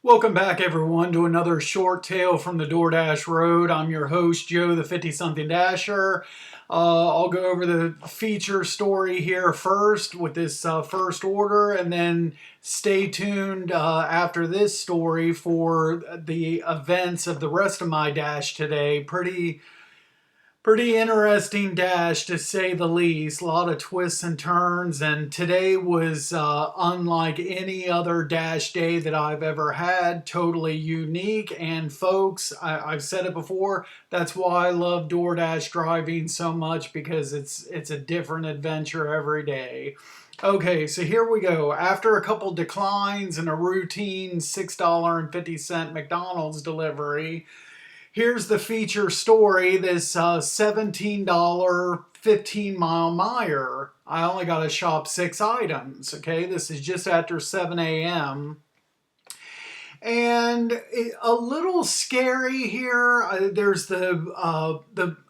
Welcome back, everyone, to another short tale from the DoorDash Road. I'm your host, Joe, the 50-something Dasher. I'll go over the feature story here first with this first order, and then stay tuned after this story for the events of the rest of my dash today. Pretty interesting dash, to say the least. A lot of twists and turns, and today was unlike any other dash day that I've ever had. Totally unique, and folks, I've said it before, that's why I love DoorDash driving so much, because it's a different adventure every day. Okay, so here we go. After a couple declines and a routine $6.50 McDonald's delivery, here's the feature story, this $17 15-mile Meijer. I only got to shop 6 items, okay? This is just after 7 a.m. And a little scary here. There's I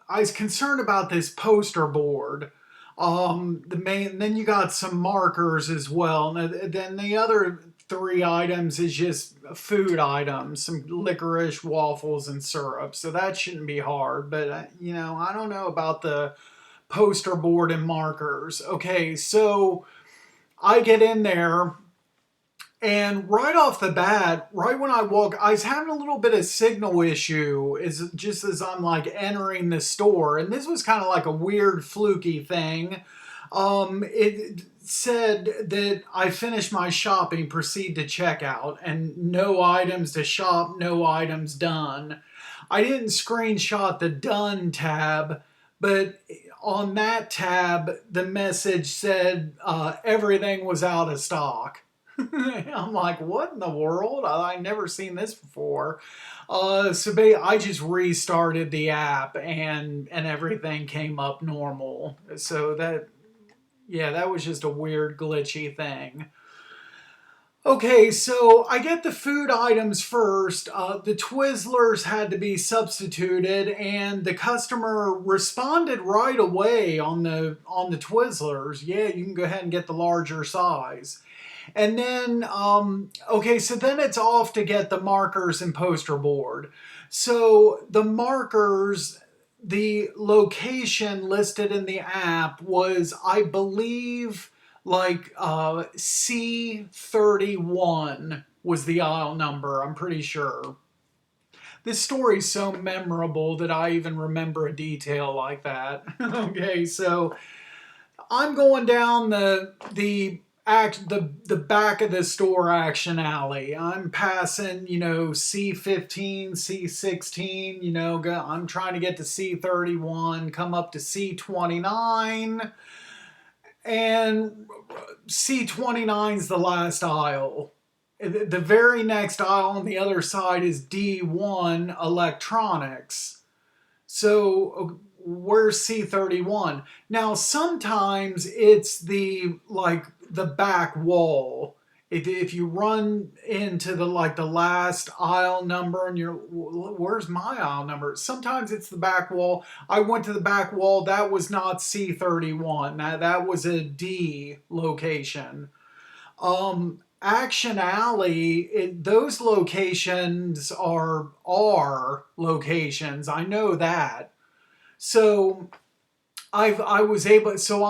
was concerned about this poster board. Then you got some markers as well. And then the other 3 items is just food items, some licorice, waffles, and syrup. So that shouldn't be hard. But I don't know about the poster board and markers. Okay, so I get in there, and right off the bat, right when I walk, I was having a little bit of signal issue just as I'm like entering the store. And this was kind of like a weird fluky thing. It said that I finished my shopping, proceed to checkout, and no items to shop, no items done. I didn't screenshot the done tab, but on that tab, the message said everything was out of stock. I'm like, what in the world? I never seen this before. I just restarted the app, and everything came up normal. So that was just a weird glitchy thing. Okay, so I get the food items first. The Twizzlers had to be substituted, and the customer responded right away on the Twizzlers. Yeah, you can go ahead and get the larger size. And then, okay, so then it's off to get the markers and poster board. So the markers, the location listed in the app was, I believe, like C31 was the aisle number, I'm pretty sure. This story's so memorable that I even remember a detail like that. Okay, so I'm going down the back of the store action alley. I'm passing, C15, C16, I'm trying to get to C31, come up to C29, and C29's the last aisle. The very next aisle on the other side is D1 electronics. So where's C31? Now sometimes it's the back wall. If you run into the last aisle number and you're, where's my aisle number? Sometimes it's the back wall. I went to the back wall. That was not C31. That was a D location. Action Alley, those locations are R locations. I know that. So I was able. So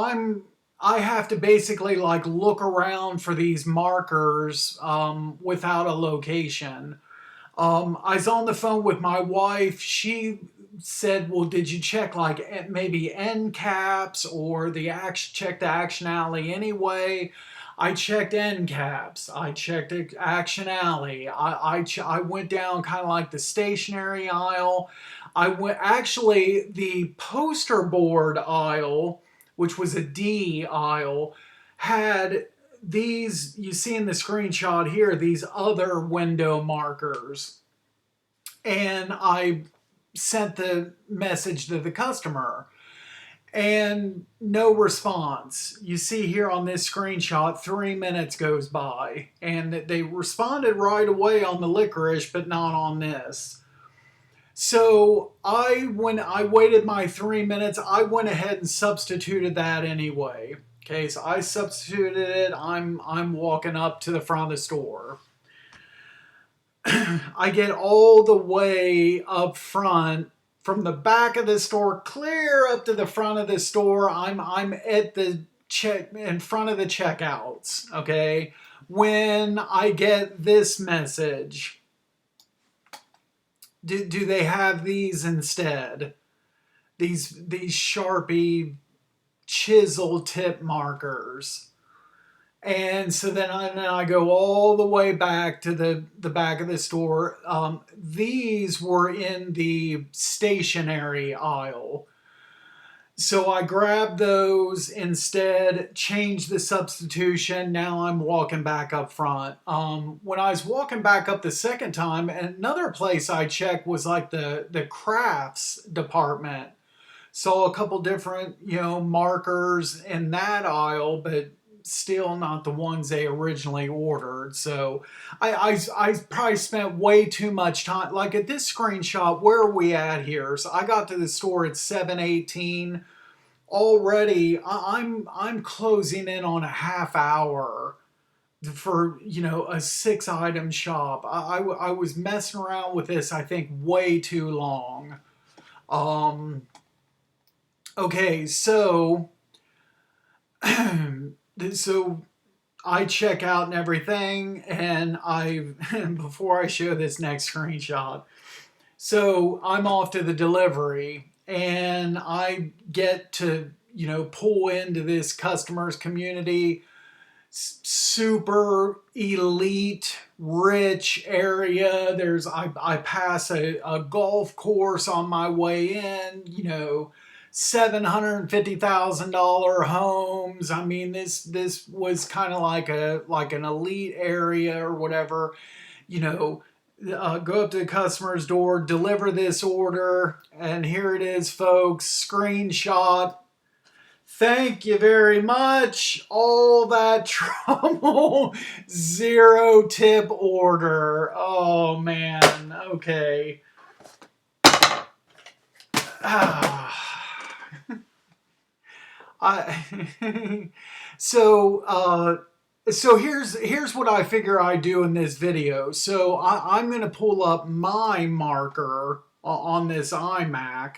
I have to basically look around for these markers without a location. I was on the phone with my wife. She said, "Well, did you check maybe end caps or check the Action Alley anyway?" I checked end caps. I checked Action Alley. I went down kind of like the stationery aisle. I went actually the poster board aisle, which was a D aisle, had these, you see in the screenshot here, these other window markers. And I sent the message to the customer, and no response. You see here on this screenshot, 3 minutes goes by, and they responded right away on the licorice, but not on this. So when I waited my 3 minutes, I went ahead and substituted that anyway. Okay, so I substituted it. I'm walking up to the front of the store. I get all the way up front from the back of the store clear up to the front of the store. I'm at the check in front of the checkouts, okay? When I get this message, do they have these instead? These Sharpie chisel tip markers. And so then I go all the way back to the back of the store. These were in the stationery aisle. So I grabbed those instead, changed the substitution. Now I'm walking back up front. When I was walking back up the second time, another place I checked was like the crafts department. Saw a couple different, markers in that aisle, but still not the ones they originally ordered. So I probably spent way too much time. Like at this screenshot, where are we at here? So I got to the store at 7:18. Already, I'm closing in on a half hour for a 6 item shop. I was messing around with this, I think, way too long. Okay, so so I check out and everything, and before I show this next screenshot, so I'm off to the delivery, and I get to pull into this customer's community, super elite, rich area. I pass a golf course on my way in, $750,000 homes. I mean, this was kind of like an elite area or whatever. Go up to the customer's door, deliver this order, and here it is, folks. Screenshot. Thank you very much. All that trouble. 0 tip order. Oh man. Okay. So here's what I figure I do in this video. So I'm going to pull up my marker on this iMac.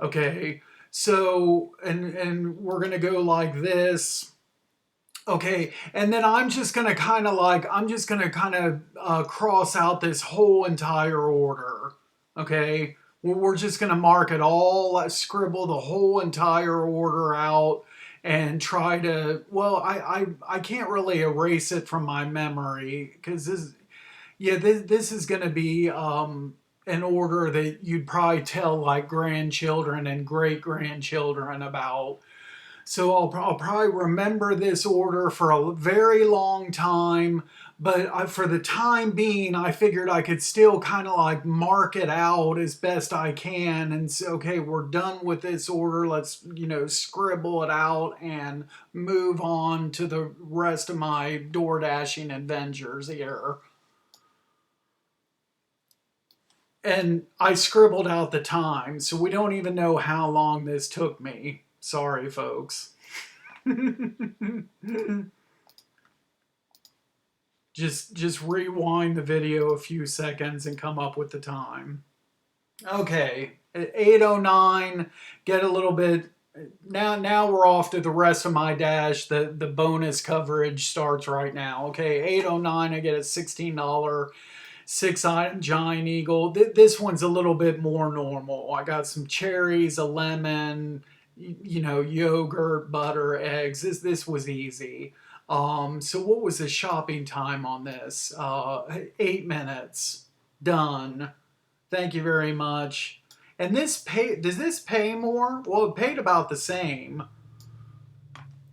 Okay. So and we're going to go like this. Okay, and then I'm just gonna kind of cross out this whole entire order. Okay, we're just gonna mark it all, scribble the whole entire order out, and try to. Well, I can't really erase it from my memory because this is gonna be an order that you'd probably tell like grandchildren and great grandchildren about. So I'll probably remember this order for a very long time, but for the time being, I figured I could still kind of like mark it out as best I can and say, okay, we're done with this order. Let's, scribble it out and move on to the rest of my DoorDashing adventures here. And I scribbled out the time, so we don't even know how long this took me. Sorry, folks. just rewind the video a few seconds and come up with the time. Okay, at 8:09, get a little bit. Now we're off to the rest of my dash. The bonus coverage starts right now. Okay, 8:09, I get a $16 6-item Giant Eagle. This one's a little bit more normal. I got some cherries, a lemon, yogurt, butter, eggs. This was easy. So what was the shopping time on this? 8 minutes. Done. Thank you very much. And does this pay more? Well, it paid about the same.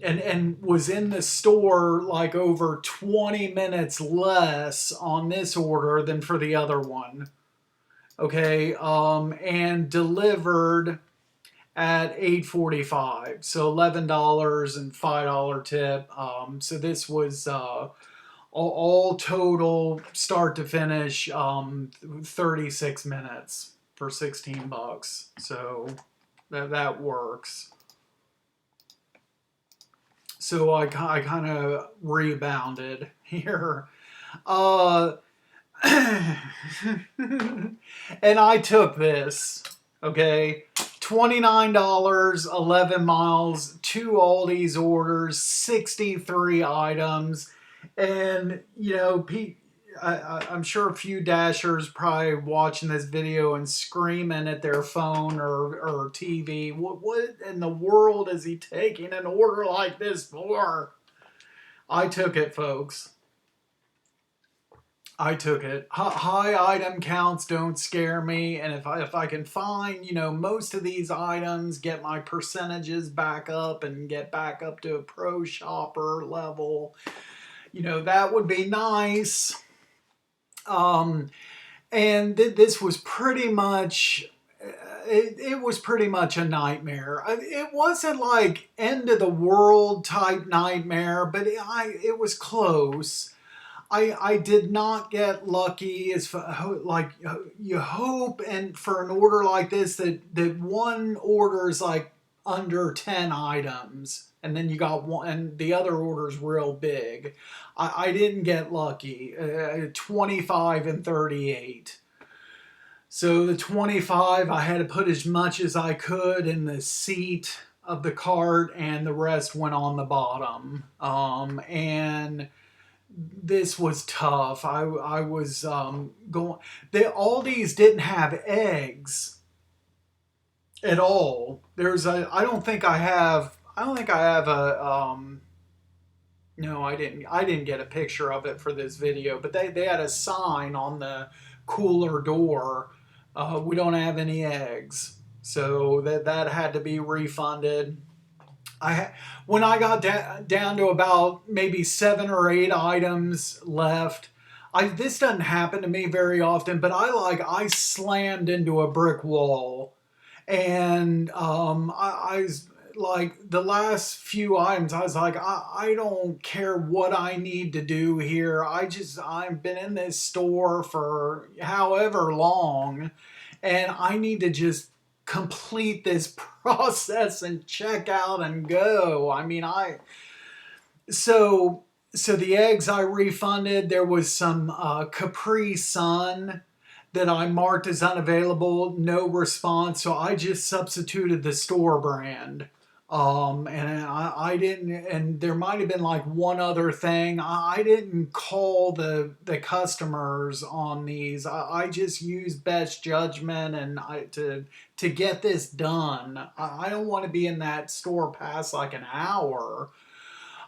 And was in the store like over 20 minutes less on this order than for the other one. Okay, and delivered at 8:45, so $11 and $5 tip. So this was all total, start to finish, 36 minutes for $16. So that works. So I kind of rebounded here. and I took this, okay? $29, 11 miles, 2 Aldi's orders, 63 items. And, you know, I'm sure a few Dashers probably watching this video and screaming at their phone or TV. What in the world is he taking an order like this for? I took it, folks. I took it. High item counts don't scare me, and if I can find, you know, most of these items, get my percentages back up and get back up to a pro shopper level, you know, that would be nice. Um, and this was pretty much. It was pretty much a nightmare. It wasn't like end of the world type nightmare, but it was close. I did not get lucky as like you hope, and for an order like this that one order is like under 10 items and then you got one and the other order's real big. I didn't get lucky. 25 and 38. So the 25, I had to put as much as I could in the seat of the cart and the rest went on the bottom. And this was tough. I was going. Aldi's didn't have eggs at all. There's a. I don't think I have. I don't think I have a. No, I didn't. I didn't get a picture of it for this video. But they had a sign on the cooler door. We don't have any eggs, so that had to be refunded. When I got down to about maybe 7 or 8 items left, this doesn't happen to me very often, but I slammed into a brick wall, and I was like the last few items. I was like, I don't care what I need to do here. I've been in this store for however long, and I need to just complete this process and check out and go. I mean, so the eggs I refunded. There was some Capri Sun that I marked as unavailable, no response. So I just substituted the store brand. And I didn't, and there might have been like one other thing. I didn't call the customers on these. I just used best judgment and to get this done. I don't want to be in that store past like an hour.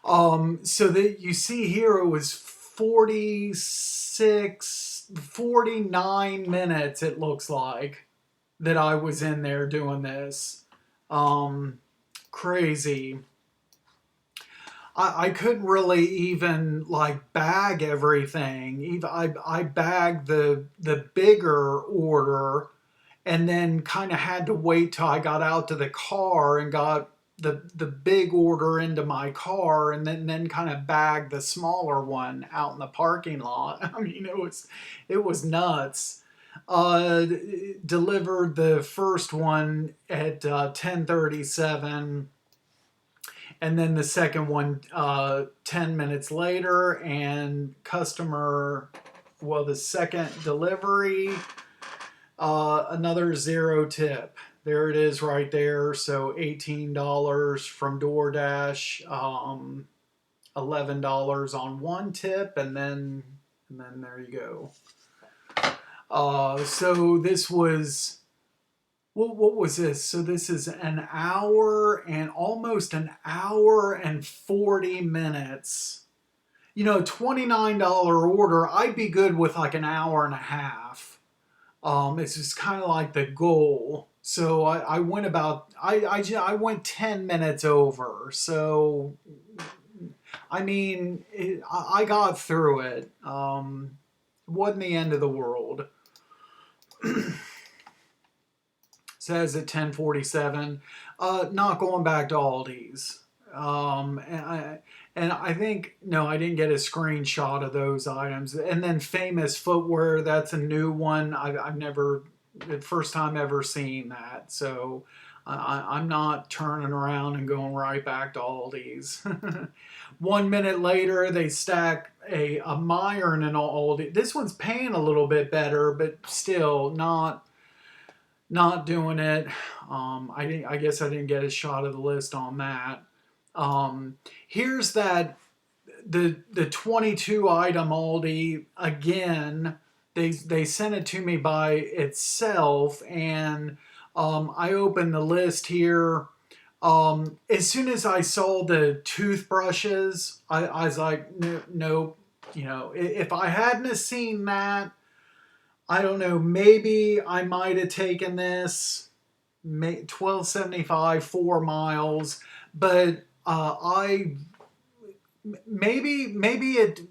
So that you see here, it was 49 minutes, it looks like, that I was in there doing this. Crazy. I couldn't really even like bag everything. Even I bagged the bigger order and then kind of had to wait till I got out to the car and got the big order into my car and then kind of bagged the smaller one out in the parking lot. I mean, it was nuts. Delivered the first one at 10:37, and then the second one 10 minutes later, and the second delivery, another 0 tip. There it is right there. So $18 from DoorDash, $11 on one tip, and then there you go. So this was, what was this? So this is an hour and almost an hour and 40 minutes. You know, $29 order, I'd be good with like an hour and a half. It's just kind of like the goal. So I went I went 10 minutes over. So, I mean, I got through it. Wasn't the end of the world. Says at 10:47, not going back to Aldi's. And I think, no, I didn't get a screenshot of those items. And then Famous Footwear, that's a new one. I've never, the first time ever seeing that. So I'm not turning around and going right back to Aldi's. 1 minute later, they stack a Meyer and an Aldi. This one's paying a little bit better, but still not doing it. I guess I didn't get a shot of the list on that. Here's that the 22 item Aldi again. They sent it to me by itself, and I opened the list here. As soon as I saw the toothbrushes, I was like, no, nope. If I hadn't have seen that, I don't know. Maybe I might have taken this 12.75 4 miles, but I maybe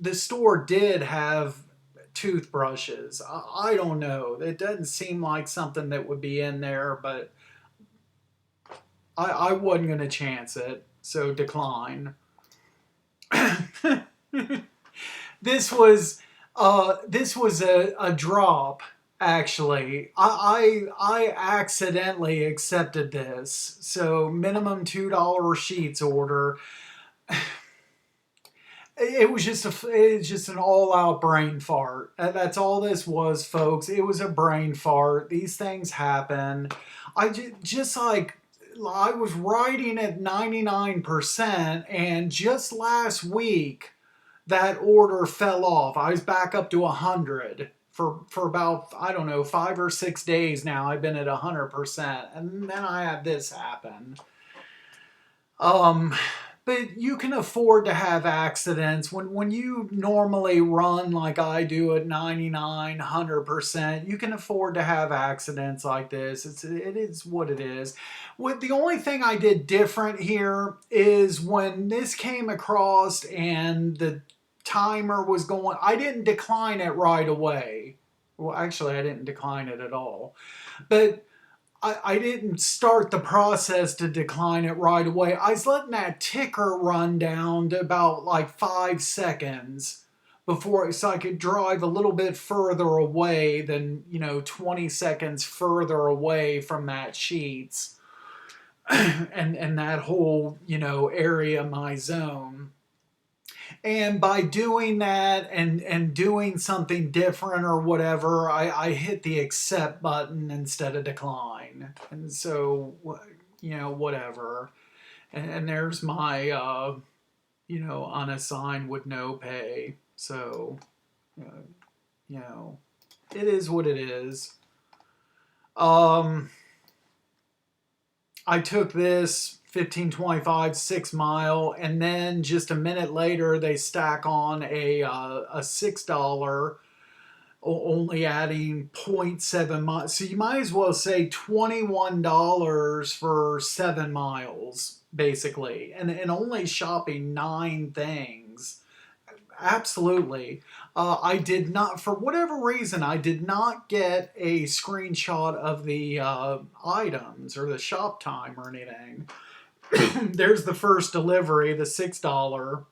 the store did have toothbrushes. I don't know. It doesn't seem like something that would be in there, but I wasn't gonna chance it, so decline. This was a drop. Actually, I accidentally accepted this. So minimum $2 sheets order. It's just an all out brain fart. That's all this was, folks. It was a brain fart. These things happen. Just like I was riding at 99%, and just last week that order fell off. I was back up to 100 for about, I don't know, 5 or 6 days now. I've been at 100%, and then I had this happen. Um, but you can afford to have accidents when you normally run like I do at 99, 100%. You can afford to have accidents like this. It is what it is. The only thing I did different here is when this came across and the timer was going, I didn't decline it right away. Well, actually, I didn't decline it at all. But I didn't start the process to decline it right away. I was letting that ticker run down to about like 5 seconds before, so I could drive a little bit further away than, 20 seconds further away from that sheets and that whole, area, my zone. And by doing that and doing something different or whatever, I hit the accept button instead of decline. And so, whatever. And there's my, unassigned with no pay. So, uh, you know, it is what it is. Um, I took this 15.25 6 mile, and then just a minute later they stack on a $6, only adding zero point 0.7 miles. So you might as well say $21 for 7 miles basically, and only shopping 9 things. Absolutely. I did not, for whatever reason, I did not get a screenshot of the items or the shop time or anything. There's the first delivery, the $6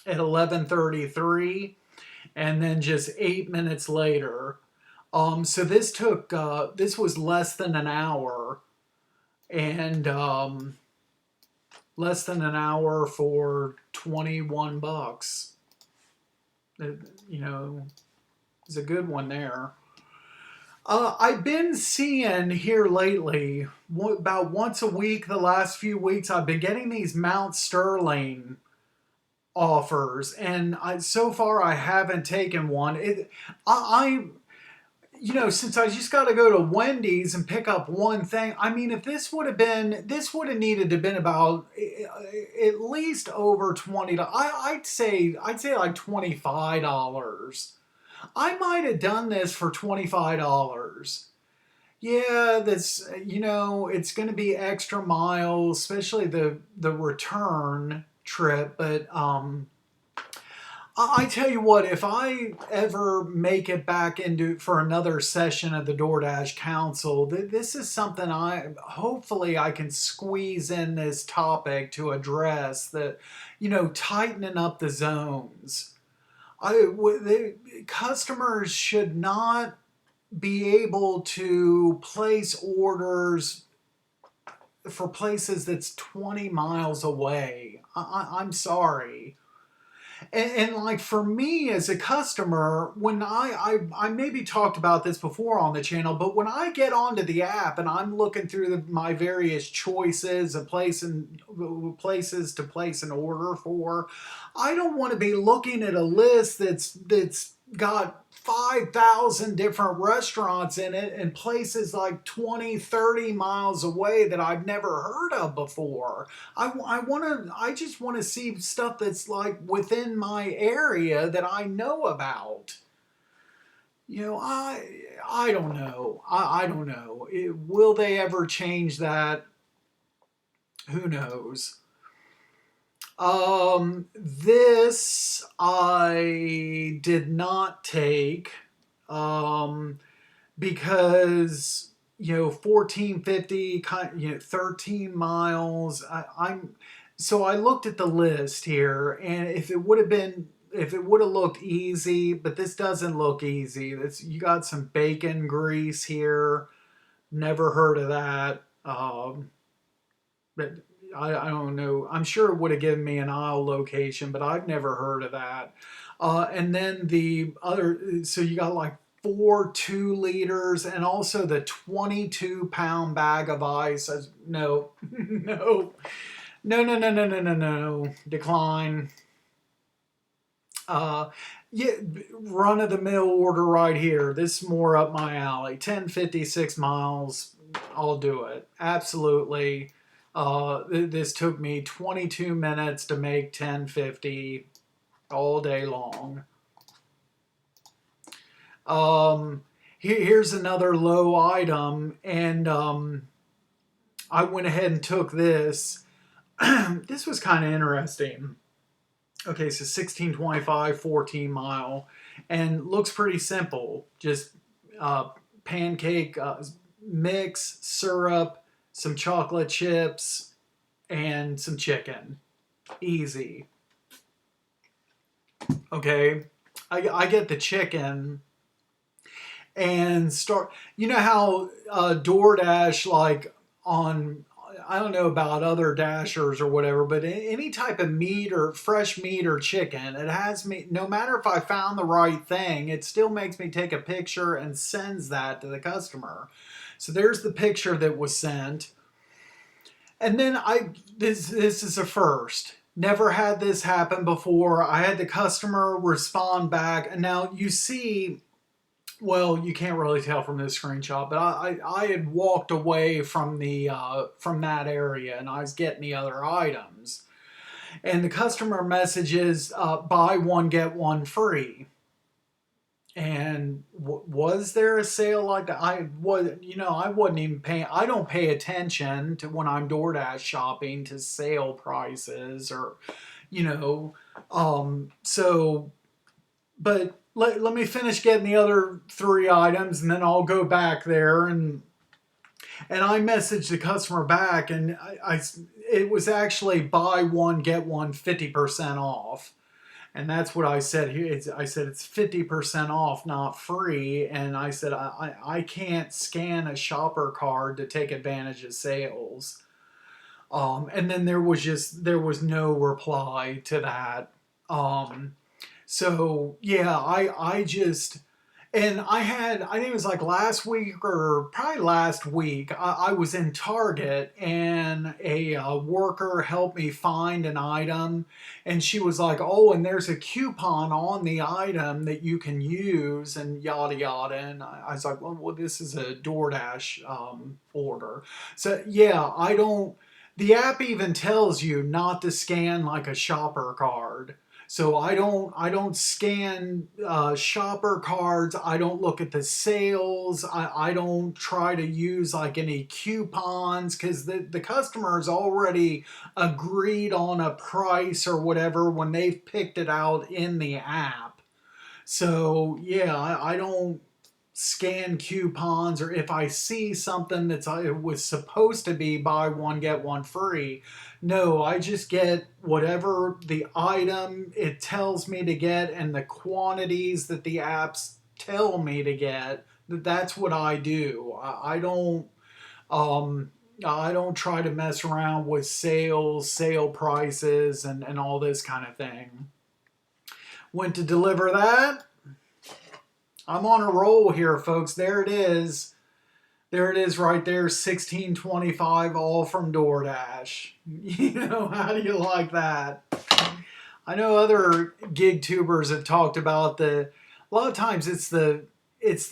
at 11:33, and then just 8 minutes later. So this was less than an hour, and less than an hour for $21. You know, it's a good one there. I've been seeing here lately, about once a week, the last few weeks, I've been getting these Mount Sterling offers, and so far I haven't taken one. I since I just got to go to Wendy's and pick up one thing. I mean, if this would have needed to have been about at least over $20. I'd say like $25. I might have done this for $25. Yeah, it's going to be extra miles, especially the return trip. But I tell you what, if I ever make it back into for another session of the DoorDash Council, this is something hopefully I can squeeze in this topic to address that, tightening up the zones. The customers should not be able to place orders for places that's 20 miles away. I'm sorry. And like for me as a customer, when I maybe talked about this before on the channel, but when I get onto the app and I'm looking through my various choices of places to place an order for, I don't want to be looking at a list that's got 5,000 different restaurants in it and places like 20, 30 miles away that I've never heard of before. I just want to see stuff that's like within my area that I know about. I don't know. I don't know. Will they ever change that? Who knows? This I did not take um, because 1450, 13 miles. So I looked at the list here, and if it would have looked easy, but this doesn't look easy. You got some bacon grease here. Never heard of that. But I don't know. I'm sure it would have given me an aisle location, but I've never heard of that. And then the other, so you got like 4 2 liters and also the 22-pound bag of ice. No, no, no, no, no, no, no, no, no. Decline. Uh, yeah, run of the mill order right here. This is more up my alley. 1056 miles. I'll do it. Absolutely. This took me 22 minutes to make 1050 all day long. Here's another low item, and I went ahead and took this. This was kind of interesting. Okay, so 1625, 14 mile, and looks pretty simple. Just pancake mix, syrup, some chocolate chips, and some chicken. Easy. Okay, I get the chicken and start. You know how DoorDash, like on, I don't know about other dashers or whatever, but any type of meat or fresh meat or chicken, it has me, no matter if I found the right thing, it still makes me take a picture and sends that to the customer. So there's the picture that was sent. And then this is a first. Never had this happen before. I had the customer respond back, and now you see, well, you can't really tell from this screenshot, but I had walked away from from that area, and I was getting the other items. And the customer messages, buy one get one free. And was there a sale like that? I wasn't even paying. I don't pay attention to when I'm DoorDash shopping to sale prices or, you know, so. But let me finish getting the other 3 items, and then I'll go back there and I messaged the customer back, and it was actually buy one get one 50% off. And that's what I said here. I said it's 50% off, not free. And I said I can't scan a shopper card to take advantage of sales. And then there was no reply to that. So yeah, I just, and I think it was like last week or probably last week, I was in Target, and a worker helped me find an item, and she was like, oh, and there's a coupon on the item that you can use, and yada yada. And I was like, well, this is a DoorDash order. So yeah, the app even tells you not to scan like a shopper card. So I don't scan shopper cards. I don't look at the sales. I don't try to use like any coupons, because the customer's already agreed on a price or whatever when they've picked it out in the app. So yeah, I don't scan coupons, or if I see something it was supposed to be buy one get one free. No, I just get whatever the item it tells me to get and the quantities that the apps tell me to get. That's what I do. I don't I don't try to mess around with sales, sale prices, and all this kind of thing. Went to deliver that. I'm on a roll here, folks. There it is. There it is right there, 1625, all from DoorDash. How do you like that? I know other gig tubers have talked about a lot of times it's the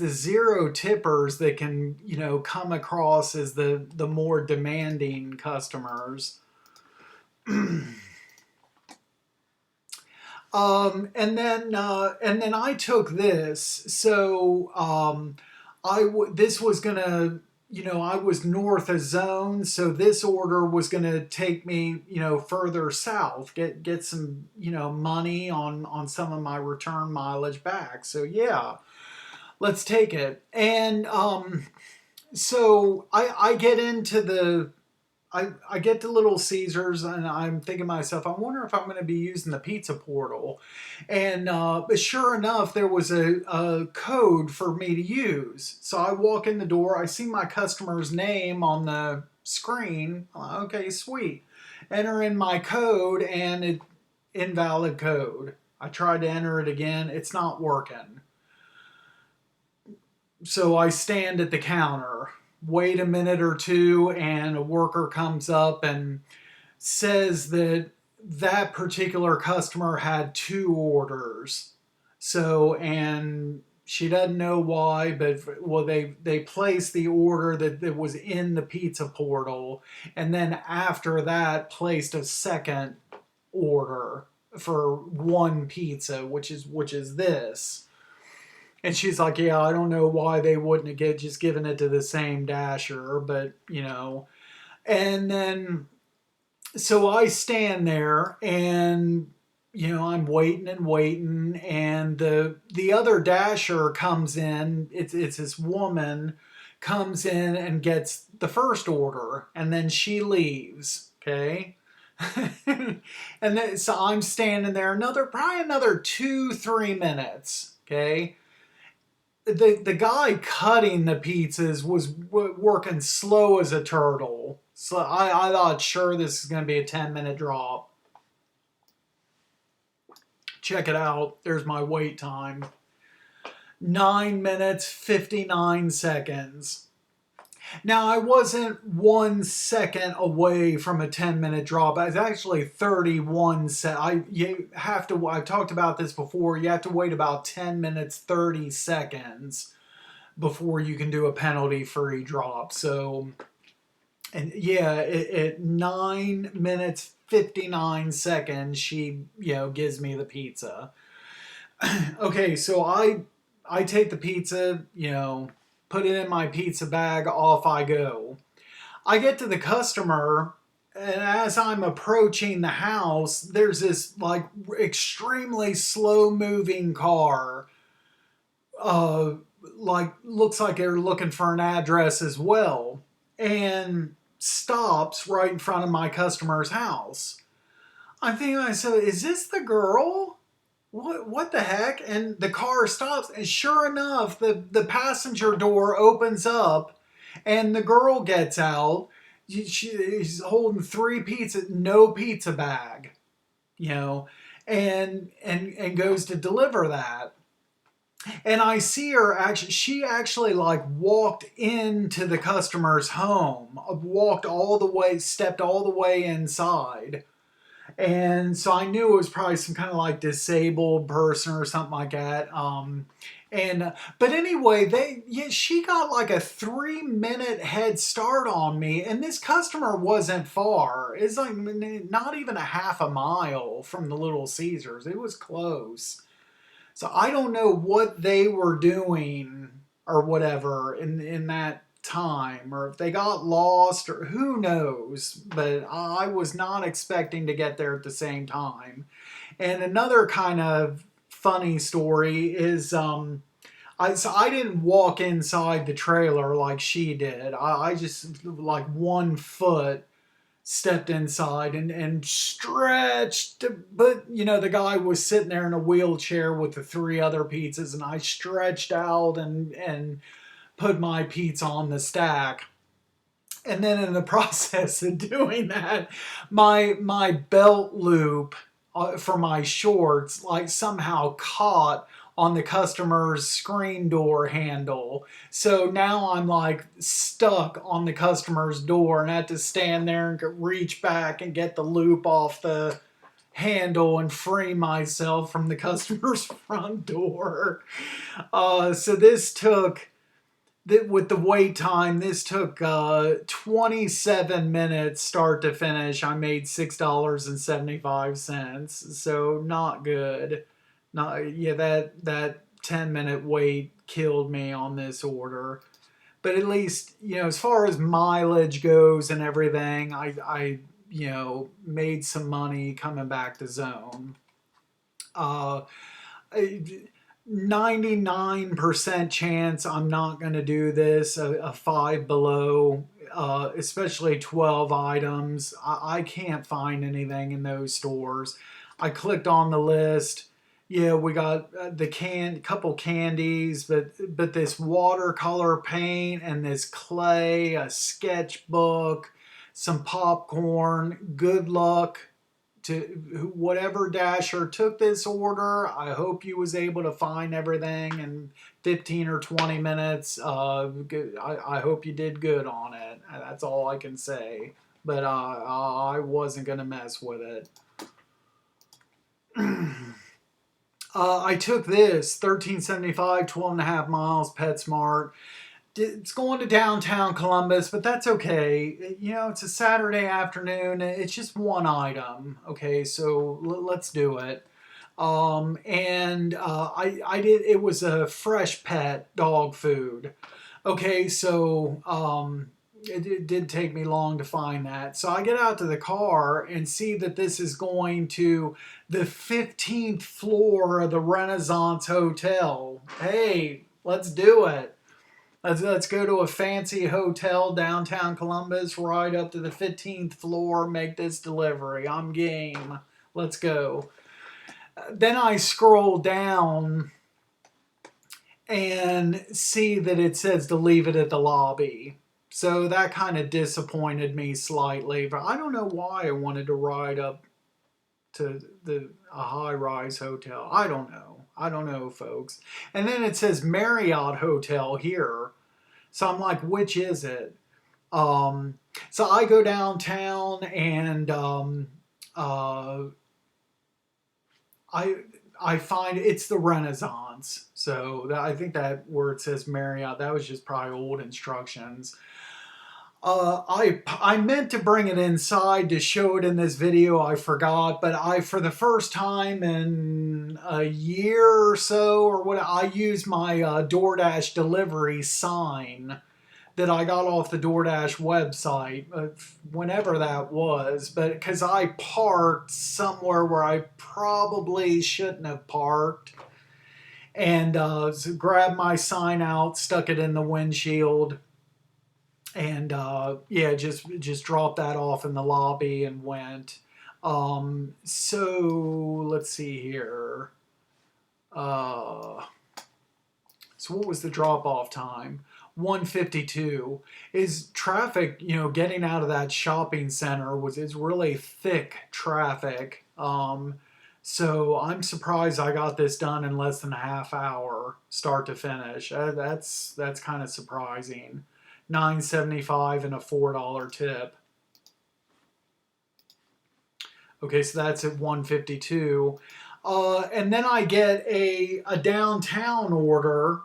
zero tippers that can, come across as the more demanding customers. And then I took this. So this was gonna, I was north of zone, so this order was gonna take me, further south, get some, money on some of my return mileage back. So yeah, let's take it. And so I get into I get to Little Caesars and I'm thinking to myself, I wonder if I'm going to be using the pizza portal. And sure enough, there was a code for me to use. So I walk in the door, I see my customer's name on the screen. Okay, sweet. Enter in my code and invalid code. I tried to enter it again, it's not working. So I stand at the counter, wait a minute or two, and a worker comes up and says that that particular customer had two orders. So, and she doesn't know why, but well, they placed the order that was in the pizza portal, and then after that placed a second order for one pizza, which is this. And she's like, yeah, I don't know why they wouldn't have just given it to the same dasher, but And then, so I stand there and, I'm waiting and waiting. And the other dasher comes in. It's this woman comes in and gets the first order. And then she leaves. Okay. And then, so I'm standing there probably another 2-3 minutes. Okay. The guy cutting the pizzas was working slow as a turtle. So I thought, sure, this is going to be a 10-minute drop. Check it out. There's my wait time. 9 minutes, 59 seconds. Now, I wasn't 1 second away from a 10-minute drop. I was actually 31 seconds. I've talked about this before. You have to wait about 10 minutes, 30 seconds before you can do a penalty-free drop. So, and yeah, at 9 minutes, 59 seconds, she, gives me the pizza. Okay, so I take the pizza, put it in my pizza bag, off I go. I get to the customer, and as I'm approaching the house, there's this like extremely slow moving car. Like looks like they're looking for an address as well, and stops right in front of my customer's house. I'm thinking to myself, is this the girl? What the heck? And the car stops, and sure enough, the passenger door opens up, and the girl gets out. She's holding 3 pizzas, no pizza bag, and goes to deliver that. And I see her she actually like walked into the customer's home, stepped all the way inside. And so I knew it was probably some kind of like disabled person or something like that. But anyway, she got like a 3-minute head start on me, and this customer wasn't far. It's like not even a half a mile from the Little Caesars. It was close. So I don't know what they were doing or whatever in that time, or if they got lost, or who knows, but I was not expecting to get there at the same time. And another kind of funny story is I didn't walk inside the trailer like she did. I just like 1 foot stepped inside and stretched, but the guy was sitting there in a wheelchair with the 3 other pizzas, and I stretched out and put my pizza on the stack. And then in the process of doing that, my belt loop for my shorts like somehow caught on the customer's screen door handle. So now I'm like stuck on the customer's door and I had to stand there and reach back and get the loop off the handle and free myself from the customer's front door. So this took, with the wait time, this took 27 minutes start to finish. I made $6.75, so not good. Not yeah, that 10-minute wait killed me on this order. But at least, as far as mileage goes and everything, I made some money coming back to zone. Uh, 99% chance I'm not going to do this, a five below, especially 12 items. I can't find anything in those stores. I clicked on the list. Yeah, we got the couple candies, but this watercolor paint and this clay, a sketchbook, some popcorn. Good luck to whatever dasher took this order. I hope you was able to find everything in 15 or 20 minutes. I hope you did good on it. That's all I can say. But I wasn't going to mess with it. I took this 1375, 12 and a half miles, PetSmart. It's going to downtown Columbus, but that's okay. It's a Saturday afternoon. It's just one item. Okay, so let's do it. And I did. It was a fresh pet dog food. Okay, so it did take me long to find that. So I get out to the car and see that this is going to the 15th floor of the Renaissance Hotel. Hey, let's do it. Let's go to a fancy hotel downtown Columbus, ride up to the 15th floor, make this delivery. I'm game. Let's go. Then I scroll down and see that it says to leave it at the lobby. So that kind of disappointed me slightly. But I don't know why I wanted to ride up to a high-rise hotel. I don't know, folks. And then it says Marriott Hotel here. So I'm like, which is it? So I go downtown and I find it's the Renaissance. So I think that where it says Marriott, that was just probably old instructions. I meant to bring it inside to show it in this video. I forgot, but for the first time in a year or so, or what, I used my DoorDash delivery sign that I got off the DoorDash website, whenever that was, but because I parked somewhere where I probably shouldn't have parked, and so grabbed my sign out, stuck it in the windshield, and yeah, just dropped that off in the lobby and went. So let's see here. So what was the drop off time? 1:52. Is traffic, getting out of that shopping center is really thick traffic. So I'm surprised I got this done in less than a half hour, start to finish. That's kind of surprising. $9.75 and a $4 tip. Okay, so that's at 1:52. And then I get a downtown order,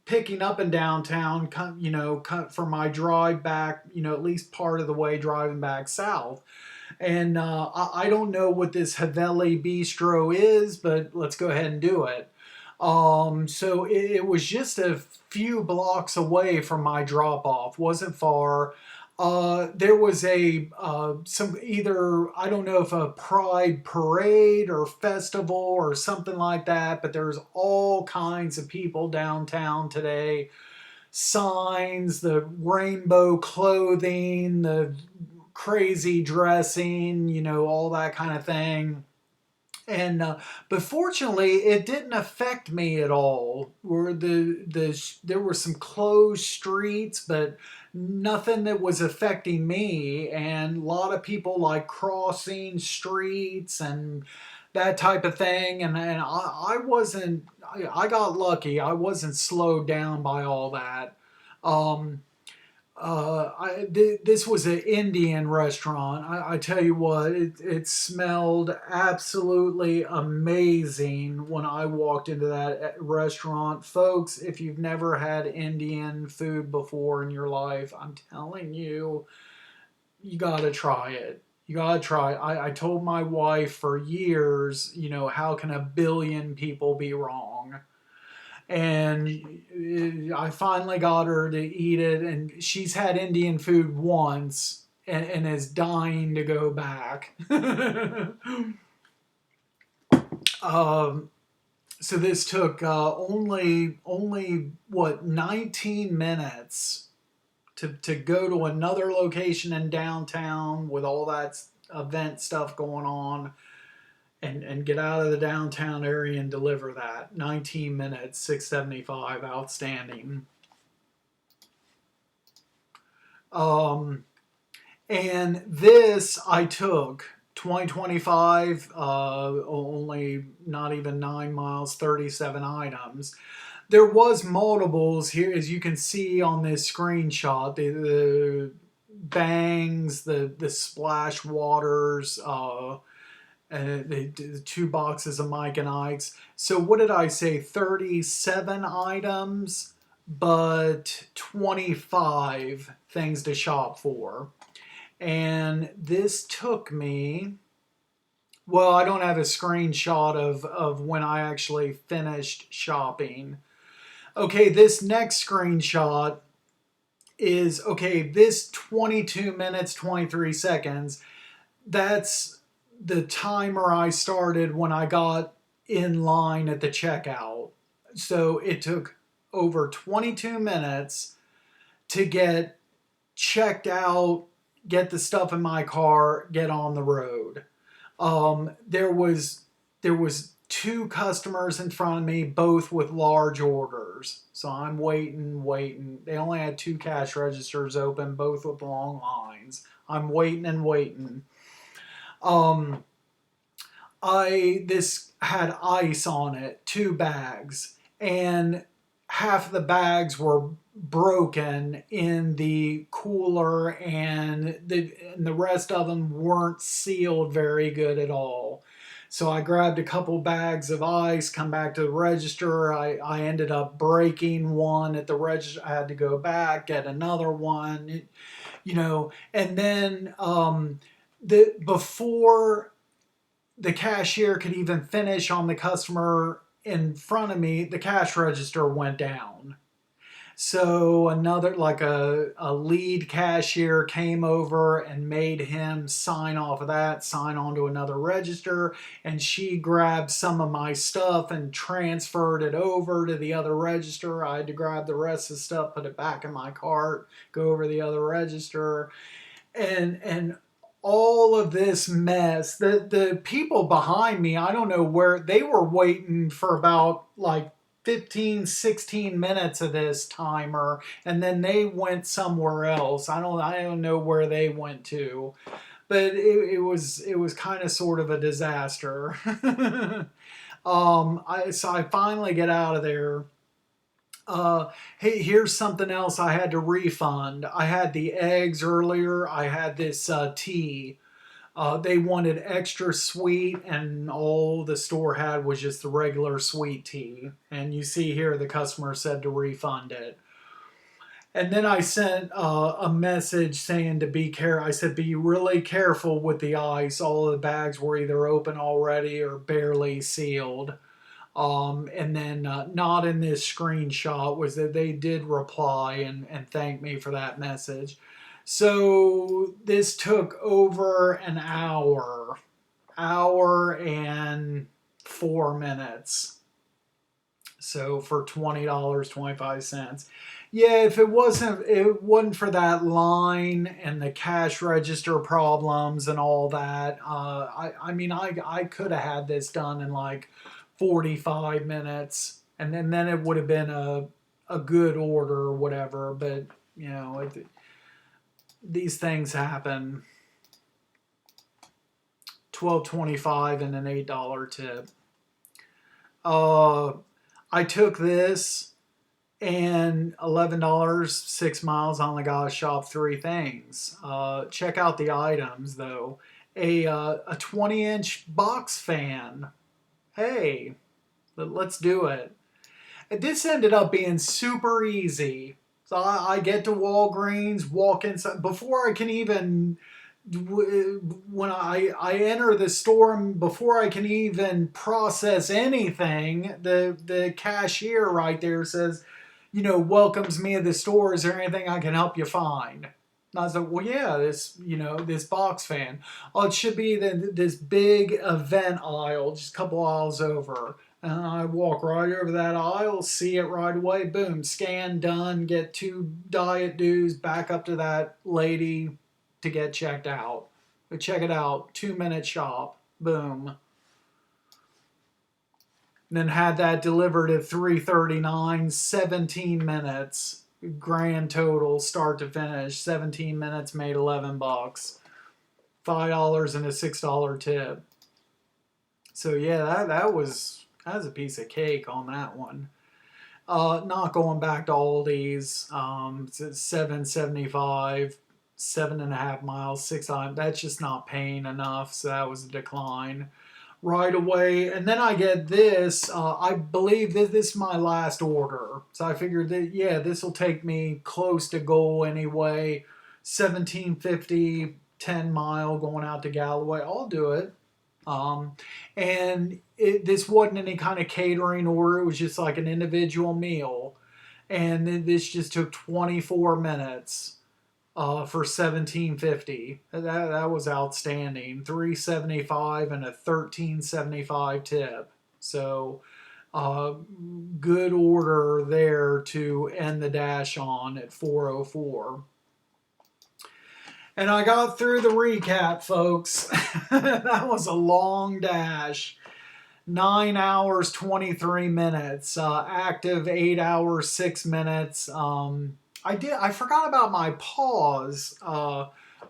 picking up in downtown, for my drive back, at least part of the way driving back south. And I don't know what this Haveli Bistro is, but let's go ahead and do it. So it was just a few blocks away from my drop off, wasn't far. There was some, either, I don't know if a pride parade or festival or something like that, but there's all kinds of people downtown today. Signs, the rainbow clothing, the crazy dressing, all that kind of thing. And but fortunately, it didn't affect me at all. Where there were some closed streets, but nothing that was affecting me. And a lot of people like crossing streets and that type of thing. And I wasn't. I got lucky. I wasn't slowed down by all that. Um, this was an Indian restaurant. I tell you what, it smelled absolutely amazing when I walked into that restaurant. Folks, if you've never had Indian food before in your life, I'm telling you, you gotta try it. You gotta try it. I told my wife for years, how can a billion people be wrong? And I finally got her to eat it, and she's had Indian food once and is dying to go back. um, so this took only what 19 minutes to go to another location in downtown with all that event stuff going on and get out of the downtown area and deliver that. 19 minutes, 675, outstanding. Um, and this I took 2025, only not even 9 miles, 37 items. There was multiples here, as you can see on this screenshot. The bangs, the splash waters, the two boxes of Mike and Ike's. So what did I say? 37 items, but 25 things to shop for. And this took me, well, I don't have a screenshot of when I actually finished shopping. Okay, this next screenshot is, okay, this 22 minutes, 23 seconds, that's the timer I started when I got in line at the checkout. So it took over 22 minutes to get checked out, get the stuff in my car, get on the road. There was two customers in front of me, both with large orders. So I'm waiting. They only had two cash registers open, both with long lines. I'm waiting and waiting. Um, I this had ice on it, two bags, and half of the bags were broken in the cooler, and the rest of them weren't sealed very good at all. So I grabbed a couple bags of ice, come back to the register. I ended up breaking one at the register. I had to go back, get another one, and then before the cashier could even finish on the customer in front of me, the cash register went down. So another, like a lead cashier came over and made him sign off of that, sign on to another register, and she grabbed some of my stuff and transferred it over to the other register. I had to grab the rest of the stuff, put it back in my cart, go over the other register, and all of this mess. The people behind me, I don't know where they were waiting for, about like 15, 16 minutes of this timer, and then they went somewhere else. I don't know where they went to, but it was kind of sort of a disaster. So I finally get out of there. Hey, here's something else I had to refund. I had the eggs earlier. I had this tea. They wanted extra sweet, and all the store had was just the regular sweet tea. And you see here, the customer said to refund it. And then I sent a message saying to be careful. I said, be really careful with the ice. All of the bags were either open already or barely sealed. And then not in this screenshot was that they did reply and thank me for that message. So this took over an hour and 4 minutes. So for $20, 25 cents. Yeah, if it wasn't for that line and the cash register problems and all that, I mean, I could have had this done in like 45 minutes, and then it would have been a good order or whatever. But you know, these things happen. 12.25 and an $8 tip. Uh, I took this and $11, 6 miles. I only got to shop three things. Check out the items though. A 20-inch box fan. Hey, let's do it. This ended up being super easy. So I get to Walgreens, walk inside before I can even when I enter the store, before I can even process anything, the cashier right there says, welcomes me to the store. Is there anything I can help you find? And I was like, well, yeah, this box fan. Oh, it should be this big event aisle, just a couple aisles over. And I walk right over that aisle, see it right away, boom, scan done, get 2 Diet Dews, back up to that lady to get checked out. But check it out, 2-minute shop, boom. And then had that delivered at 3:39, 17 minutes, grand total, start to finish, 17 minutes made $11, $5 and a $6 tip. So yeah, that was a piece of cake on that one. Not going back to Aldi's. It's 7.75, 7.5 miles, 6 times. That's just not paying enough. So that was a decline right away. And then I get this. I believe that this is my last order. So I figured that this will take me close to goal anyway. 17.50, 10 mile going out to Galloway. I'll do it. And this wasn't any kind of catering order. It was just like an individual meal. And this just took 24 minutes for 17.50. That was outstanding. 3.75 and a 13.75 tip. So good order there to end the dash on at 4:04. And I got through the recap, folks. That was a long dash. 9 hours, 23 minutes. Active 8 hours, 6 minutes. I forgot about my pause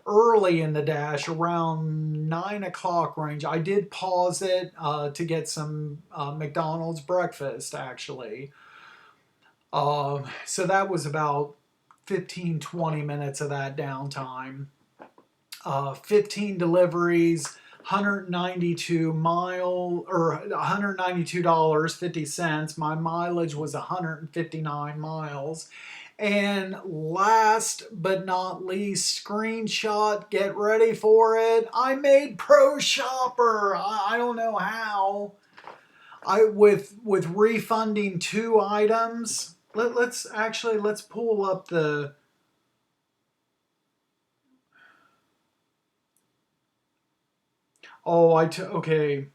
early in the dash, around 9 o'clock range. I did pause it to get some McDonald's breakfast, actually. So that was about 15, 20 minutes of that downtime. 15 deliveries, 192 mile or $192.50. My mileage was 159 miles. And last but not least, screenshot, get ready for it. I made Pro Shopper. I don't know how. With refunding 2 items. Let's pull up the. Oh, okay.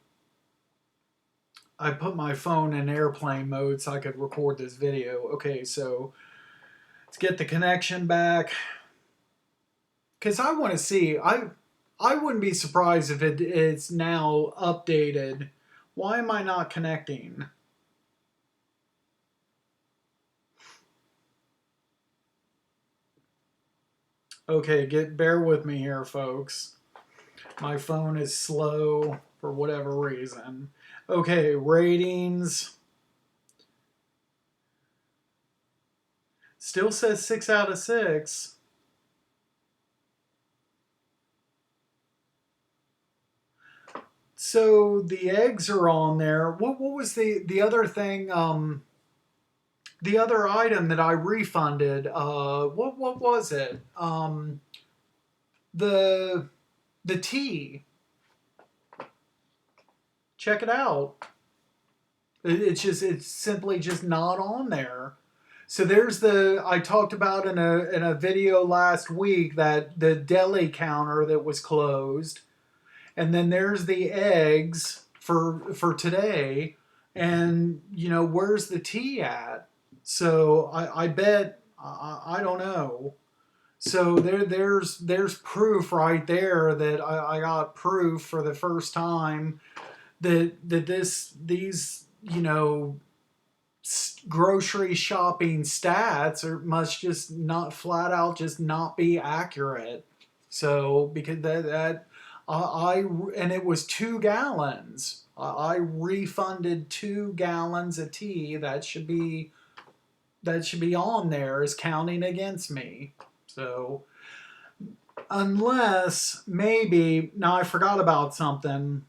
I put my phone in airplane mode so I could record this video. Okay, so let's get the connection back. Because I want to see. I wouldn't be surprised if it's now updated. Why am I not connecting? Okay, bear with me here, folks. My phone is slow for whatever reason. Okay, ratings. Still says 6 out of 6. So the eggs are on there. What was the other thing? The other item that I refunded. What was it? The tea. Check it out. It's simply just not on there. So there's I talked about in a video last week that the deli counter that was closed. And then there's the eggs for today. And where's the tea at? So I bet I don't know. So there's proof right there that I got proof for the first time that these grocery shopping stats must just not flat out just not be accurate. So because that I and it was 2 gallons. I refunded 2 gallons of tea. That should be on there as counting against me. So unless maybe now I forgot about something.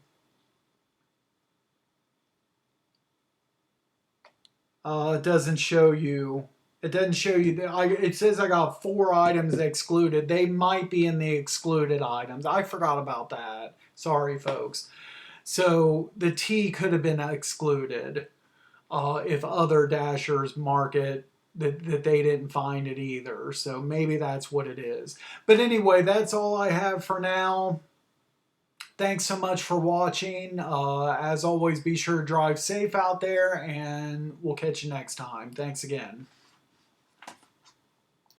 It doesn't show you. It doesn't show you. It says I got 4 items excluded. They might be in the excluded items. I forgot about that. Sorry, folks. So the tea could have been excluded if other dashers mark it that they didn't find it either. So maybe that's what it is. But anyway, that's all I have for now. Thanks so much for watching. As always, be sure to drive safe out there, and we'll catch you next time. Thanks again.